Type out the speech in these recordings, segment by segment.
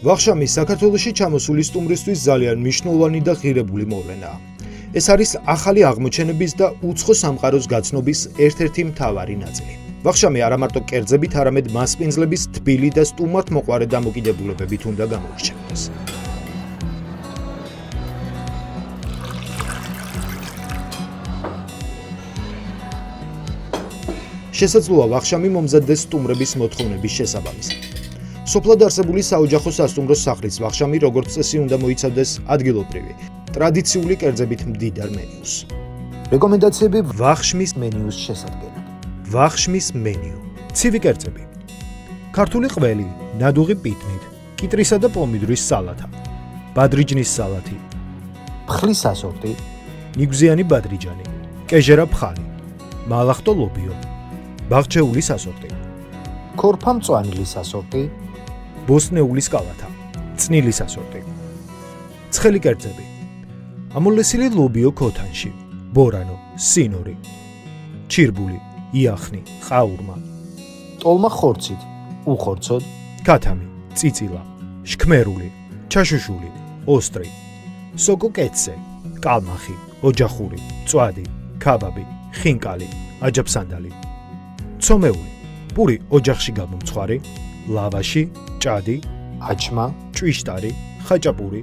ვახშამი საქართველოში ჩამოსული სტუმრისთვის ძალიან მნიშვნელოვანი და ღირებული მოვლენაა. ეს არის ახალი აღმოჩენების და უცხო სამყაროს გაცნობის ერთ-ერთი მთავარი ნაწილი. ვახშამი არა მარტო კერძებით, არამედ მასპინძლების თბილი და სტუმართმოყვარე დამოკიდებულებებით უნდა გამოირჩეოდეს. შესაძლოა ვახშამი მომზადდეს სტუმრების მოთხოვნების შესაბამისად. სოფლად არსებული საოჯახო სასტუმრო სახლის ვახშამი როგორც წესი უნდა მოიცავდეს ადგილობრივი, ტრადიციული კერძებით მდიდარ მენიუს. რეკომენდაციები ვახშმის მენიუს შესადგენად. ვახშმის მენიუ. ცივი კერძები. ქართული ყველი, ნადუღი პიტნით, კიტრისა და პომიდრის სალათა, ბადრიჯნის სალათი, ფხლის ასორტი, ნიგვზიანი ბადრიჯანი, კეჟერა ფხალი, მალახტო ლობიო, ბაღჩეულის ასორტი, ქორფა მწვანილის ასორტი, ბოსნეულის კალათა, წნილის ასორტი. ცხელი კერძები. ამოლესილი ლობიო ქოთანში, ბორანო, სინორი, ჩირბული, იახნი, ყაურმა, ტოლმა ხორცით, უხორცოდ, ქათამი, წიწილა, შქმერული, ჩაშუშული, ოსტრი, სოკო კეცე, კალმახი, ოჯახური, მწვადი, ქაბაბი, ხინკალი, აჯაფსანდალი, ცომეული, პური ოჯახში გამომცხვარი, ლავაში, ჭადი, აჩმა, ჭვიშტარი, ხაჭაპური,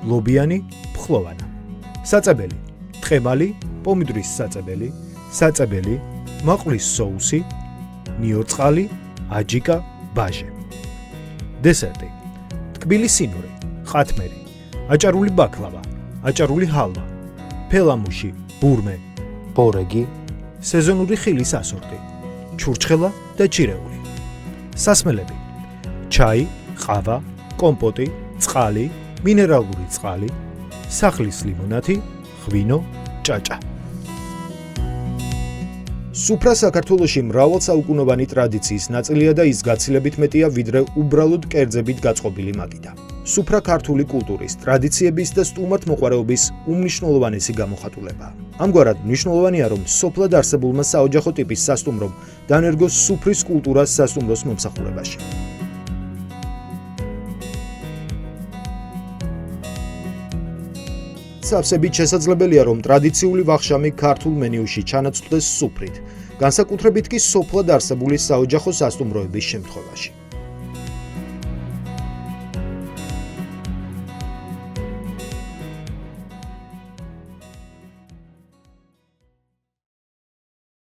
ლობიანი, ფხლოვანა. საწებელი, თხემალი, პომიდრის საწებელი, მაყვის სოუსი, ნიოწყალი, აჯიკა, ბაჟე. დესერტი. ტკბილი სინორი, ყათმერი, აჭარული ბაკლავა, აჭარული ჰალვა, ფელამუში, ბურმე, ბორეგი, სეზონური ხილის ასორტი, ჩურჩხელა და ჩირეული. სასმელები. ჩაი, ყავა, კომპოტი, წყალი, მინერალური წყალი, სახლის ლიმონათი, ღვინო, ჭაჭა. სუფრა საქართველოში მრავალსაუკუნოვანი ტრადიციის ნაწილია და ის გაცილებით მეტია, ვიდრე უბრალოდ კერძებით გაწყობილი მაგიდა. სუფრა ქართული კულტურის, ტრადიციების და სტუმართმოყვარეობის უმნიშვნელოვანესი გამოხატულებაა. ამგვარად, მნიშვნელოვანია, რომ სოფლად არსებულმა საოჯახო ტიპის სასტუმრომ დანერგოს სუფრის კულტურას სასტუმროს მომსახურებაში. სავსებით შესაძლებელია, რომ ტრადიციული ვახშამი ქართულ მენიუში ჩანაცვლდეს სუფრით, განსაკუთრებით კი სოფლად არსებული საოჯახო სასტუმროების შემთხვევაში.